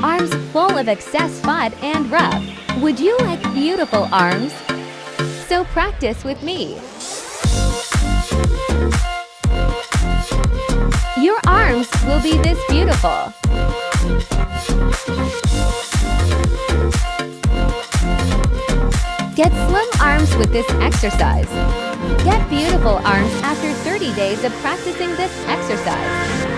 Arms full of excess fat and rough. Would you like beautiful arms? So practice with me. Your arms will be this beautiful. Get slim arms with this exercise. Get beautiful arms after 30 days of practicing this exercise.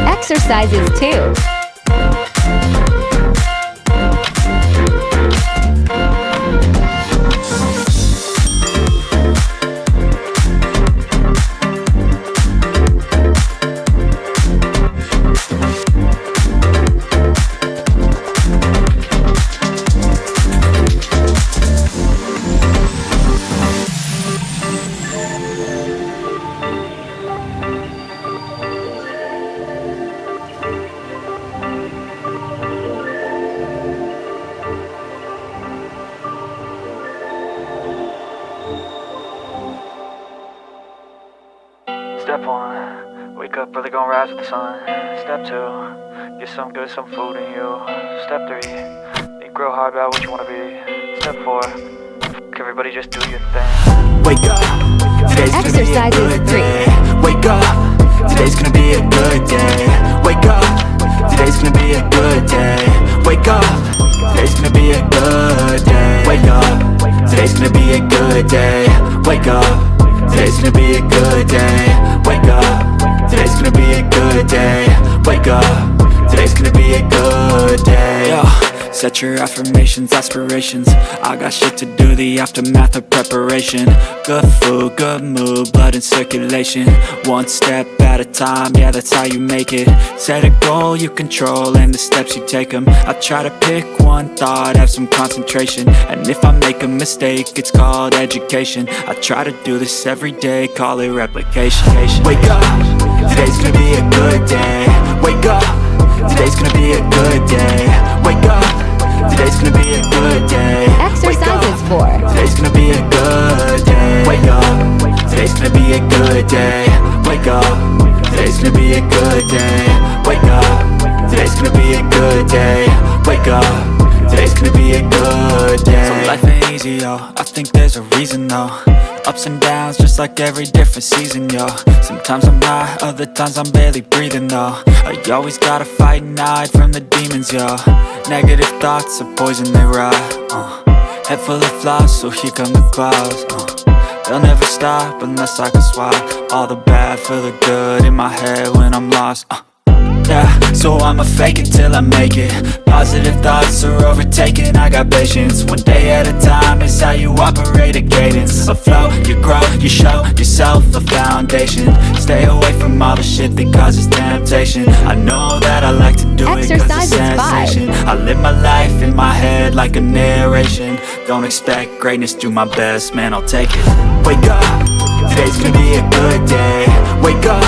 Exercises too. Step 1, wake up early, gonna rise with the sun. Step 2, get some good, some food in you. Step 3, think real hard about what you wanna be. Step 4, everybody just do your thing. Wake up, today's gonna be a good day. Wake up, today's gonna be a good day. Wake up, today's gonna be a good day. Wake up, today's gonna be a good day. Wake up, today's gonna be a good day. Wake up, today's gonna be a good day. Wake up, today's gonna be a good day. Wake up, today's gonna be a good day. Yo, set your affirmations, aspirations. I got shit to do, the aftermath of preparation. Good food, good mood, blood in circulation. One step at a time, yeah, that's how you make it. Set a goal you control and the steps you take them. I try to pick one thought, have some concentration. And if I make a mistake, it's called education. I try to do this every day, call it replication. Wake up, today's gonna be a good day. Wake up, today's gonna be a good day. Wake up, today's gonna be a good day. Exercises for. Today's gonna be a good day. Wake up, today's gonna be a good day. Wake up, today's gonna be a good day. Wake up, today's gonna be a good day. Wake up, today's gonna be a good day. So life ain't easy, yo, I think there's a reason though. Ups and downs, just like every different season, yo. Sometimes I'm high, other times I'm barely breathing, though. I always gotta fight and hide from the demons, yo. Negative thoughts are poison, they rot. Head full of flaws, so here come the clouds. They'll never stop unless I can swap all the bad for the good in my head when I'm lost. Yeah, so I'ma fake it till I make it. Positive thoughts are overtaken, I got patience. One day at a time is how you operate a cadence. A flow, you grow, you show yourself a foundation. Stay away from all the shit that causes temptation. I know that I like to do it cause it's sensation. I live my life in my head like a narration. Don't expect greatness, do my best, man, I'll take it. Wake up, today's gonna be a good day. Wake up,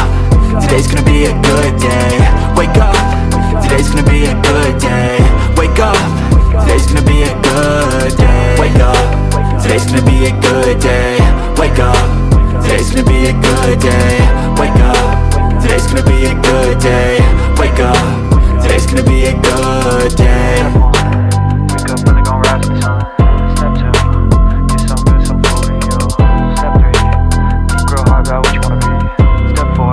today's gonna be a good day. Wake up, today's gonna be a good day. Wake up, today's gonna be a good day. Wake up, today's gonna be a good day. Wake up, today's gonna be a good day. Wake up, today's gonna be a good day. Wake up, today's gonna be a good day. Wake up early, gonna rise with the sun. Step 2, get some good, some food in you. Step 3, think real hard about what you wanna be. Step 4,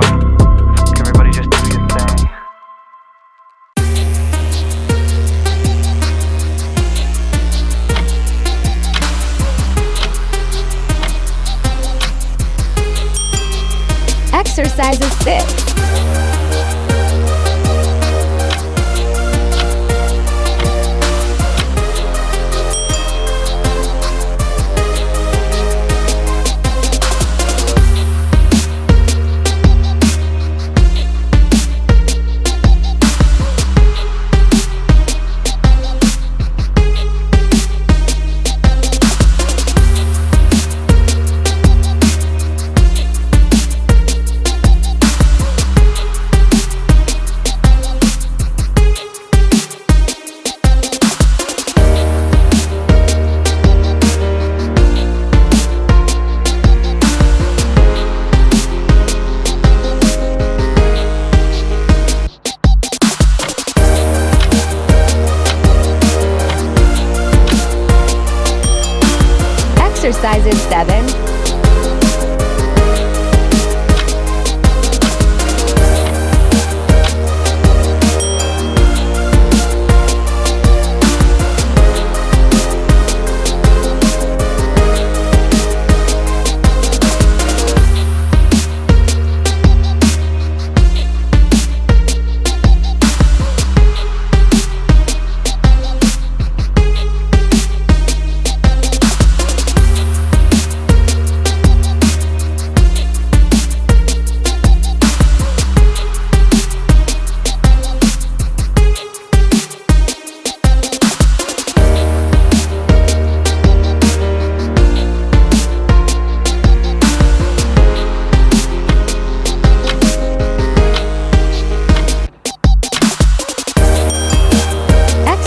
everybody just do your thing. Exercises 6. Exercises 7.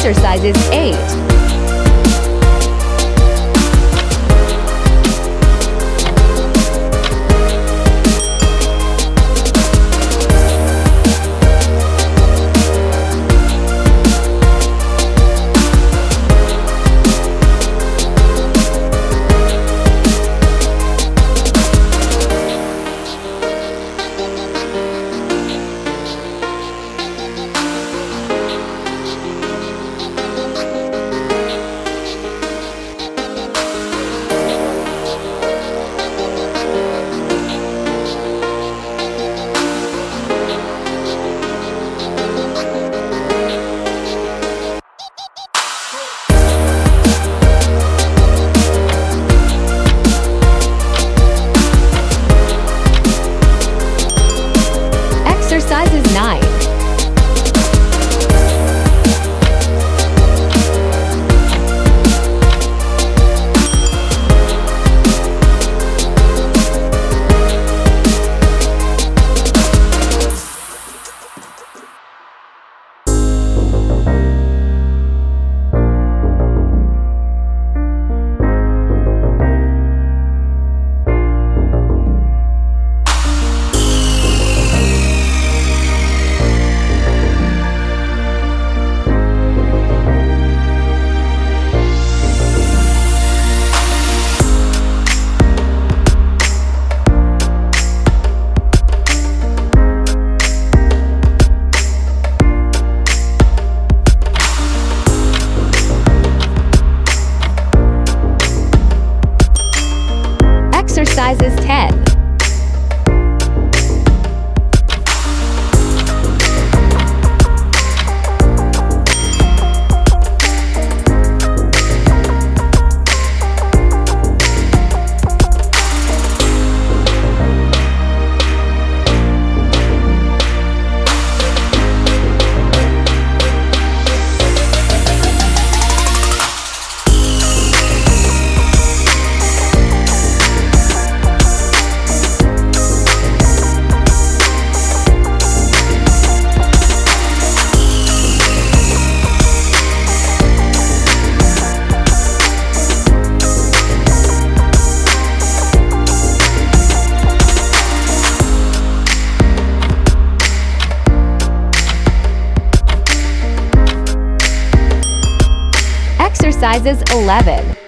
Exercises 8. Exercises 9. Exercises 10. Exercises 11.